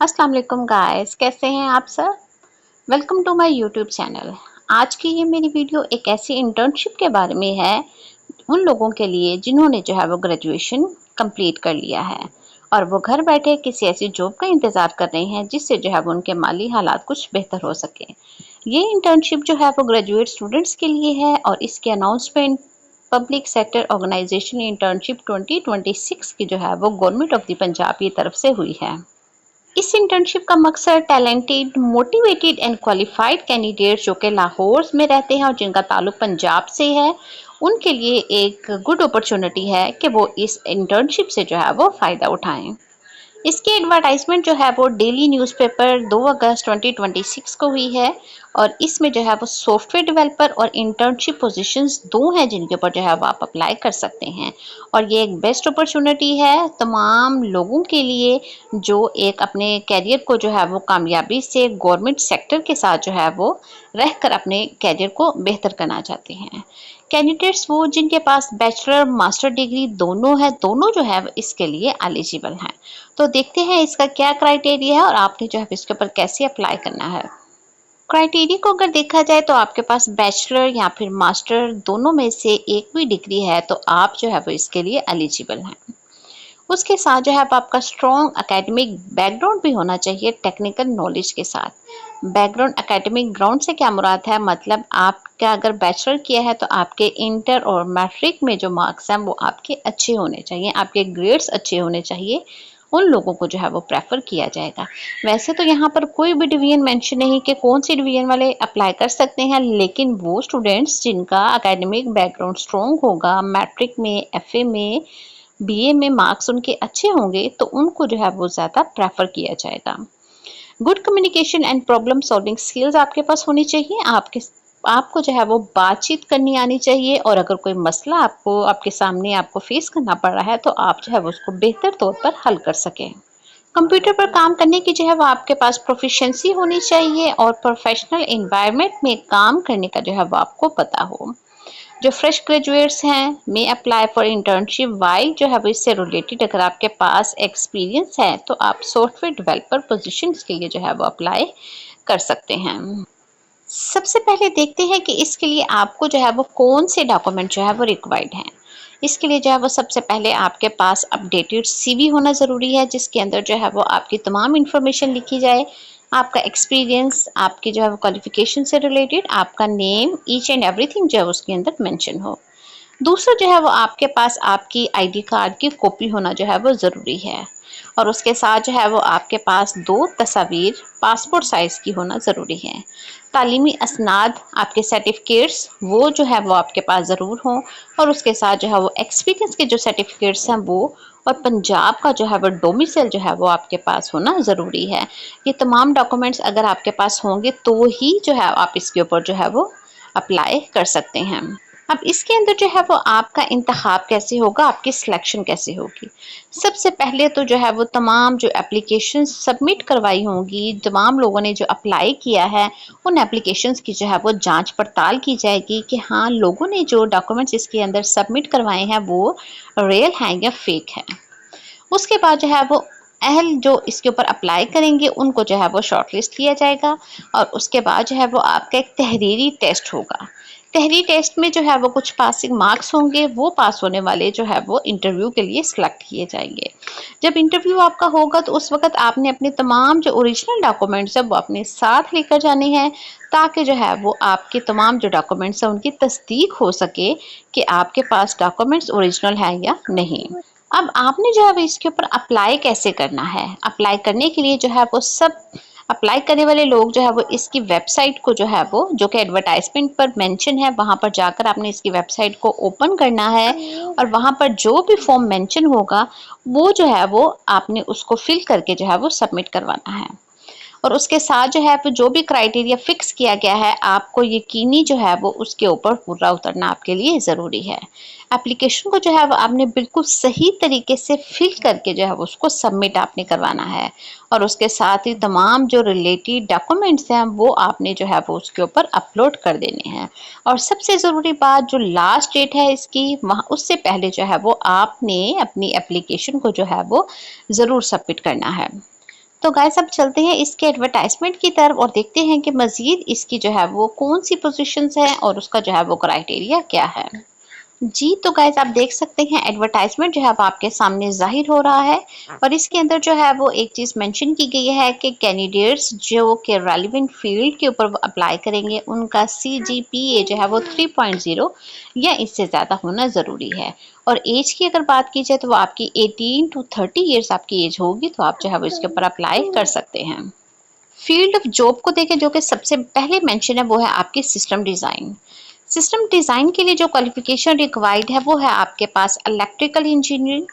अस्सलाम वालेकुम गाइस, कैसे हैं आप सब। Welcome to my YouTube channel. आज की ये मेरी वीडियो एक ऐसी इंटर्नशिप के बारे में है उन लोगों के लिए जिन्होंने जो है वो ग्रेजुएशन कंप्लीट कर लिया है और वो घर बैठे किसी ऐसी जॉब का इंतज़ार कर रहे हैं जिससे जो है वो उनके माली हालात कुछ बेहतर हो सके। ये इंटर्नशिप जो है वो ग्रेजुएट स्टूडेंट्स के लिए है और इसकी announcement public sector organisation internship 2026 की जो है वो गवर्नमेंट ऑफ द पंजाब की तरफ से हुई है। इस इंटर्नशिप का मकसद talented, motivated and qualified candidates जो कि लाहौर में रहते हैं और जिनका ताल्लुक पंजाब से है, उनके लिए एक गुड अपॉर्चुनिटी है कि वो इस इंटर्नशिप से जो है वो फ़ायदा उठाएं। इसकी एडवर्टाइजमेंट जो है वो डेली न्यूज़पेपर 2 अगस्त 2026 को हुई है और इसमें जो है वो सॉफ्टवेयर डेवलपर और इंटर्नशिप पोजीशंस दो हैं जिनके ऊपर जो है वो आप अप्लाई कर सकते हैं। और ये एक बेस्ट अपॉर्चुनिटी है तमाम लोगों के लिए जो एक अपने कैरियर को जो है वो कामयाबी से गवर्नमेंट सेक्टर के साथ जो है वो रहकर अपने कैरियर को बेहतर करना चाहते हैं। कैंडिडेट्स वो जिनके पास बैचलर मास्टर डिग्री दोनों है, दोनों जो है इसके लिए एलिजिबल हैं। तो देखते हैं इसका क्या क्राइटेरिया है और आपने जो है इसके ऊपर कैसे अप्लाई करना है। क्राइटेरिया को अगर देखा जाए तो आपके पास बैचलर या फिर मास्टर दोनों में से एक भी डिग्री है तो आप जो है वो इसके लिए एलिजिबल हैं। उसके साथ जो है आपका स्ट्रॉन्ग एकेडमिक बैकग्राउंड भी होना चाहिए टेक्निकल नॉलेज के साथ। बैकग्राउंड एकेडमिक ग्राउंड से क्या मुराद है, मतलब आपका अगर बैचलर किया है तो आपके इंटर और मैट्रिक में जो मार्क्स हैं वो आपके अच्छे होने चाहिए, आपके ग्रेड्स अच्छे होने चाहिए। उन लोगों को जो है वो प्रेफर किया जाएगा। वैसे तो यहाँ पर कोई भी डिवीजन मेंशन नहीं कि कौन सी डिवीजन वाले अप्लाई कर सकते हैं, लेकिन वो स्टूडेंट्स जिनका एकेडमिक बैकग्राउंड स्ट्रॉन्ग होगा, मैट्रिक में, एफए में, बीए में मार्क्स उनके अच्छे होंगे तो उनको जो है वो ज़्यादा प्रेफर किया जाएगा। Good communication and problem solving skills आपके पास होनी चाहिए। आपको जो है वो बातचीत करनी आनी चाहिए और अगर कोई मसला आपको आपके सामने आपको फेस करना पड़ रहा है तो आप जो है वो उसको बेहतर तौर पर हल कर सकें। कंप्यूटर पर काम करने की जो है वो आपके पास प्रोफिशिएंसी होनी चाहिए और प्रोफेशनल एनवायरनमेंट में काम करने का जो है वो आपको पता हो। जो फ्रेश ग्रेजुएट्स हैं may apply for internship while जो है वो इससे रिलेटेड अगर आपके पास एक्सपीरियंस है तो आप सॉफ्टवेयर डेवलपर पोजीशंस के लिए जो है वो अप्लाई कर सकते हैं। सबसे पहले देखते हैं कि इसके लिए आपको जो है वो कौन से डॉक्यूमेंट जो है वो रिक्वायर्ड हैं। इसके लिए जो है वो सबसे पहले आपके पास अपडेटेड सीवी होना ज़रूरी है जिसके अंदर जो है वो आपकी तमाम इन्फॉर्मेशन लिखी जाए, आपका एक्सपीरियंस, आपकी जो है वो क्वालिफिकेशन से रिलेटेड, आपका नेम, ईच एंड एवरीथिंग जो है उसके अंदर मेंशन हो। दूसरा जो है वो आपके पास आपकी आईडी कार्ड की कॉपी होना जो है वो ज़रूरी है और उसके साथ जो है वो आपके पास 2 तस्वीर पासपोर्ट साइज़ की होना ज़रूरी है। तालीमी असनाद, आपके सर्टिफिकेट्स वो जो है वो आपके पास ज़रूर हों और उसके साथ जो है वो एक्सपीरियंस के जो सर्टिफिकेट्स हैं वो और पंजाब का जो है वो डोमिसाइल जो है वो आपके पास होना ज़रूरी है। ये तमाम डॉक्यूमेंट्स अगर आपके पास होंगे तो ही जो है आप इसके ऊपर जो है वो अप्लाई कर सकते हैं। अब इसके अंदर जो है वो आपका इंतखाब कैसे होगा, आपकी सिलेक्शन कैसे होगी। सबसे पहले तो जो है वो तमाम जो एप्लीकेशन सबमिट करवाई होंगी, तमाम लोगों ने जो अप्लाई किया है उन एप्लीकेशंस की जो है वो जांच पड़ताल की जाएगी कि हाँ लोगों ने जो डॉक्यूमेंट्स इसके अंदर सबमिट करवाए हैं वो रियल हैं या फेक है। उसके बाद जो है वो अहल जो इसके ऊपर अप्लाई करेंगे उनको जो है वो शॉर्टलिस्ट किया जाएगा और उसके बाद जो है वो आपका एक तहरीरी टेस्ट होगा। तहरीरी टेस्ट में जो है वो कुछ पासिंग मार्क्स होंगे, वो पास होने वाले जो है वो इंटरव्यू के लिए सिलेक्ट किए जाएंगे। जब इंटरव्यू आपका होगा तो उस वक्त आपने अपने तमाम जो ओरिजिनल डॉक्यूमेंट्स है वो अपने साथ लेकर जाने हैं ताकि जो है वो आपके तमाम जो डॉक्यूमेंट्स हैं उनकी तस्दीक हो सके कि आपके पास डॉक्यूमेंट्स ओरिजिनल हैं या नहीं। अब आपने जो है वो इसके ऊपर अप्लाई कैसे करना है। अप्लाई करने के लिए जो है वो सब अप्लाई करने वाले लोग जो है वो इसकी वेबसाइट को जो है वो जो कि एडवर्टाइजमेंट पर मेंशन है वहाँ पर जाकर आपने इसकी वेबसाइट को ओपन करना है और वहाँ पर जो भी फॉर्म मेंशन होगा वो जो है वो आपने उसको फिल करके जो है वो सबमिट करवाना है। और उसके साथ जो है जो भी क्राइटेरिया फिक्स किया गया है आपको यकीनी जो है वो उसके ऊपर पूरा उतरना आपके लिए ज़रूरी है। एप्लीकेशन को जो है वो आपने बिल्कुल सही तरीके से फिल करके जो है वो उसको सबमिट आपने करवाना है और उसके साथ ही तमाम जो रिलेटेड डॉक्यूमेंट्स हैं वो आपने जो है वो उसके ऊपर अपलोड कर देने हैं। और सबसे ज़रूरी बात जो लास्ट डेट है इसकी वहाँ उससे पहले जो है वो आपने अपनी एप्लीकेशन को जो है वो ज़रूर सबमिट करना है। तो गाइस अब चलते हैं इसके एडवर्टाइजमेंट की तरफ और देखते हैं कि मजीद इसकी जो है वो कौन सी पोजीशंस है और उसका जो है वो क्राइटेरिया क्या है। जी तो गाइस आप देख सकते हैं एडवर्टाइजमेंट जो है वो आपके सामने जाहिर हो रहा है और इसके अंदर जो है वो एक चीज़ मेंशन की गई है कि कैंडिडेट्स जो कि रेलिवेंट फील्ड के ऊपर अप्लाई करेंगे उनका CGPA जो है वो 3.0 या इससे ज़्यादा होना ज़रूरी है। और एज की अगर बात की जाए तो वो आपकी 18 to 30 ईयर्स आपकी एज होगी तो आप जो है वो इसके ऊपर अप्लाई कर सकते हैं। फील्ड ऑफ जॉब को देखें जो कि सबसे पहले मेंशन है वो है आपकी सिस्टम डिज़ाइन। सिस्टम डिज़ाइन के लिए जो क्वालिफिकेशन रिक्वायर्ड है वो है आपके पास इलेक्ट्रिकल इंजीनियरिंग,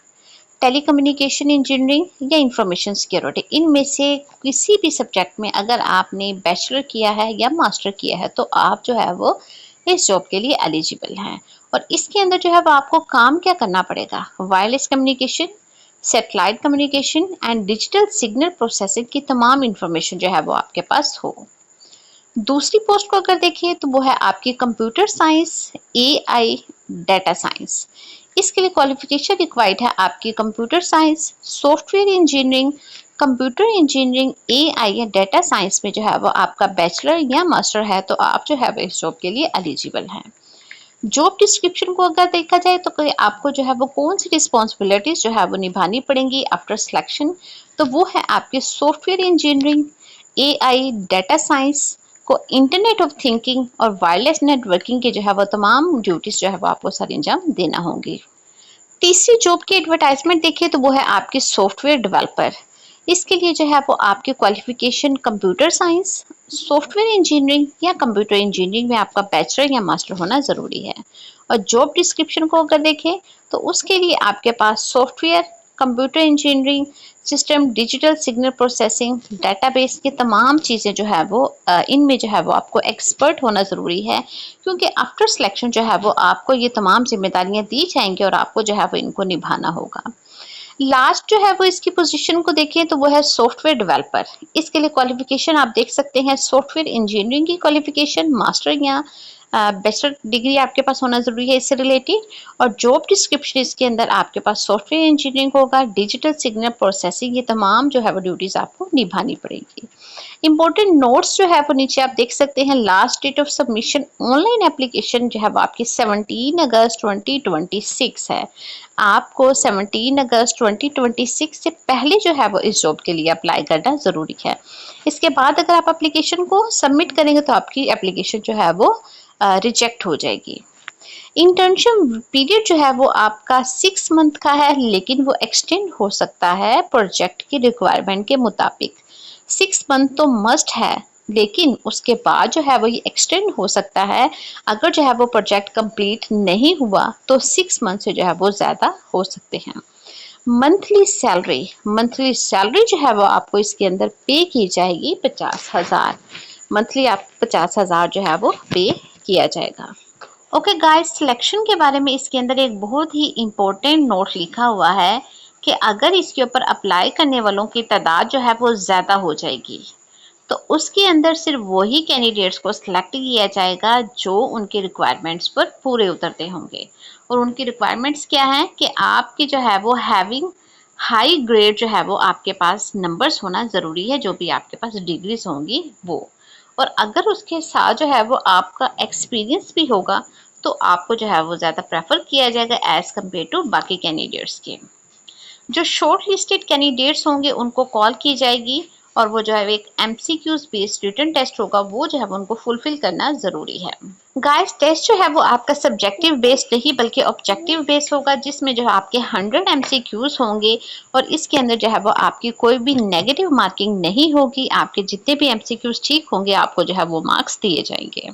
टेलीकम्युनिकेशन इंजीनियरिंग या इंफॉर्मेशन सिक्योरिटी। इनमें से किसी भी सब्जेक्ट में अगर आपने बैचलर किया है या मास्टर किया है तो आप जो है वो इस जॉब के लिए एलिजिबल हैं। और इसके अंदर जो है वो आपको काम क्या करना पड़ेगा, wireless communication, satellite communication and digital signal processing की तमाम इंफॉर्मेशन जो है वो आपके पास हो। दूसरी पोस्ट को अगर देखिए तो वो है आपकी computer science, AI, data science. इसके लिए क्वालिफिकेशन रिक्वायर्ड है आपकी computer science, software engineering, computer engineering, AI या डाटा साइंस में जो है वो आपका बैचलर या मास्टर है तो आप जो है वो इस जॉब के लिए एलिजिबल हैं। जॉब डिस्क्रिप्शन को अगर देखा जाए तो कोई आपको जो है वो कौन सी रिस्पॉन्सिबिलिटीज जो है वो निभानी पड़ेंगी आफ्टर सिलेक्शन, तो वो है आपके software engineering, AI, data science को इंटरनेट ऑफ थिंकिंग और वायरलेस नेटवर्किंग के जो है वो तमाम ड्यूटीज जो है वो आपको सारे अंजाम देना होंगी। तीसरी जॉब की एडवर्टाइजमेंट देखिए तो वो है आपकी सॉफ्टवेयर डेवलपर। इसके लिए जो है वो आपकी qualification computer science, software engineering या कंप्यूटर इंजीनियरिंग में आपका बैचलर या मास्टर होना ज़रूरी है। और जॉब डिस्क्रिप्शन को अगर देखें तो उसके लिए आपके पास software, computer engineering, system, digital signal processing, database की तमाम चीज़ें जो है वो इनमें जो है वो आपको एक्सपर्ट होना ज़रूरी है, क्योंकि आफ्टर सिलेक्शन जो है वो आपको ये तमाम जिम्मेदारियां दी जाएंगी और आपको जो है वो इनको निभाना होगा। लास्ट जो है वो इसकी पोजीशन को देखें तो वो है सॉफ्टवेयर डेवलपर। इसके लिए क्वालिफिकेशन आप देख सकते हैं सॉफ्टवेयर इंजीनियरिंग की क्वालिफिकेशन, मास्टर या बैचलर डिग्री आपके पास होना ज़रूरी है इससे रिलेटेड। और जॉब डिस्क्रिप्शन इसके अंदर आपके पास सॉफ्टवेयर इंजीनियरिंग होगा, डिजिटल सिग्नल प्रोसेसिंग, ये तमाम जो है वो ड्यूटीज़ आपको निभानी पड़ेगी। इंपॉर्टेंट नोट्स जो है वो नीचे आप देख सकते हैं। Last date of submission online application जो है वो आपकी 17 अगस्त 2026 है। आपको 17 अगस्त 2026 से पहले जो है वो इस जॉब के लिए अप्लाई करना ज़रूरी है। इसके बाद अगर आप एप्लीकेशन को सबमिट करेंगे तो आपकी एप्लीकेशन जो है वो रिजेक्ट हो जाएगी। इंटर्नशिप पीरियड जो है वो आपका 6 मंथ का है, लेकिन वो एक्सटेंड हो सकता है प्रोजेक्ट की रिक्वायरमेंट के मुताबिक। 6 मंथ तो मस्ट है, लेकिन उसके बाद जो है वो ये एक्सटेंड हो सकता है। अगर जो है वो प्रोजेक्ट कंप्लीट नहीं हुआ तो 6 मंथ से जो है वो ज़्यादा हो सकते हैं। मंथली सैलरी जो है वो आपको इसके अंदर पे की जाएगी 50,000। मंथली आप 50,000 जो है वो पे किया जाएगा। ओके गाइस, सिलेक्शन के बारे में इसके अंदर एक बहुत ही इम्पोर्टेंट नोट लिखा हुआ है कि अगर इसके ऊपर अप्लाई करने वालों की तादाद जो है वो ज़्यादा हो जाएगी तो उसके अंदर सिर्फ वही कैंडिडेट्स को सिलेक्ट किया जाएगा जो उनके रिक्वायरमेंट्स पर पूरे उतरते होंगे। और उनकी रिक्वायरमेंट्स क्या हैं कि आपकी जो है वो हैविंग हाई ग्रेड जो है वो आपके पास नंबर्स होना ज़रूरी है, जो भी आपके पास डिग्रीज होंगी वो। और अगर उसके साथ जो है वो आपका एक्सपीरियंस भी होगा तो आपको जो है वो ज़्यादा प्रेफर किया जाएगा एज़ कम्पेयर टू बाकी कैंडिडेट्स के। जो शॉर्ट लिस्टेड कैंडिडेट्स होंगे उनको कॉल की जाएगी और वो जो है एक MCQs बेस्ड रिटन टेस्ट होगा, वो जो है उनको फुलफिल करना ज़रूरी है। गाइस, टेस्ट जो है वो आपका सब्जेक्टिव बेस्ड नहीं बल्कि ऑब्जेक्टिव बेस्ड होगा, जिसमें जो है आपके 100 MCQs होंगे और इसके अंदर जो है वो आपकी कोई भी नेगेटिव मार्किंग नहीं होगी। आपके जितने भी MCQs ठीक होंगे आपको जो है वो मार्क्स दिए जाएंगे।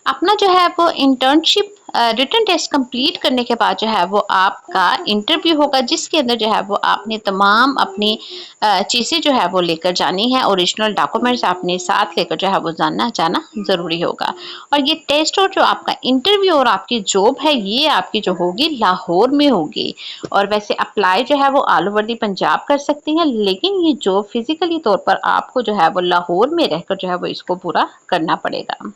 अपना जो है वो इंटर्नशिप रिटन टेस्ट कंप्लीट करने के बाद जो है वो आपका इंटरव्यू होगा, जिसके अंदर जो है वो आपने तमाम अपनी चीज़ें जो है वो लेकर जानी है। ओरिजिनल डॉक्यूमेंट्स आपने साथ लेकर जो है वो जाना ज़रूरी होगा। और ये टेस्ट और जो आपका इंटरव्यू और आपकी जॉब है ये आपकी जो होगी लाहौर में होगी। और वैसे अप्लाई जो है वो ऑल ओवर दी पंजाब कर सकती हैं, लेकिन ये जॉब फिजिकली तौर पर आपको जो है वो लाहौर में रहकर जो है वो इसको पूरा करना पड़ेगा।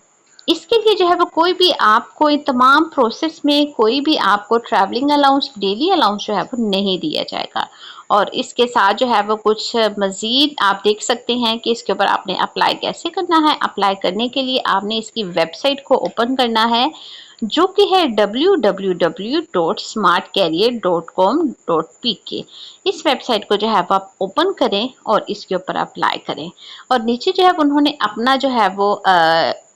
इसके लिए जो है वो कोई भी आपको तमाम प्रोसेस में कोई भी आपको ट्रैवलिंग अलाउंस, डेली अलाउंस जो है वो नहीं दिया जाएगा। और इसके साथ जो है वो कुछ मज़ीद आप देख सकते हैं कि इसके ऊपर आपने अप्लाई कैसे करना है। अप्लाई करने के लिए आपने इसकी वेबसाइट को ओपन करना है, जो कि है www.smartcarrier.com.pk। इस वेबसाइट को जो है वो आप ओपन करें और इसके ऊपर अप्लाई करें। और नीचे जो है उन्होंने अपना जो है वो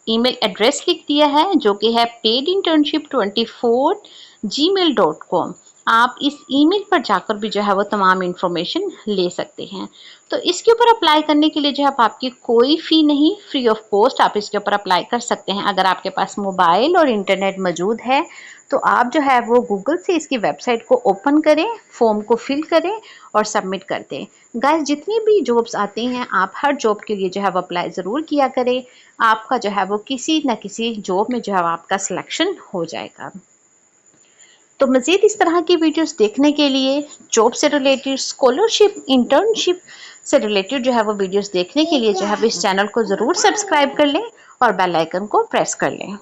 ईमेल एड्रेस लिख दिया है, जो कि है paidinternship24@gmail.com। आप इस ईमेल पर जाकर भी जो है वो तमाम इंफॉर्मेशन ले सकते हैं। तो इसके ऊपर अप्लाई करने के लिए जो है आपकी कोई फ़ी नहीं, फ्री ऑफ कॉस्ट आप इसके ऊपर अप्लाई कर सकते हैं। अगर आपके पास मोबाइल और इंटरनेट मौजूद है तो आप जो है वो गूगल से इसकी वेबसाइट को ओपन करें, फॉर्म को फिल करें और सबमिट कर दें। गाइस, जितनी भी जॉब्स आती हैं आप हर जॉब के लिए जो है वो अप्लाई ज़रूर किया करें। आपका जो है वो किसी न किसी जॉब में जो है आपका सिलेक्शन हो जाएगा। तो मज़ीद इस तरह की वीडियोस देखने के लिए, जॉब से रिलेटेड, स्कॉलरशिप, इंटर्नशिप से रिलेटेड जो है वो वीडियोस देखने के लिए जो है इस चैनल को ज़रूर सब्सक्राइब कर लें और बेल आइकन को प्रेस कर लें।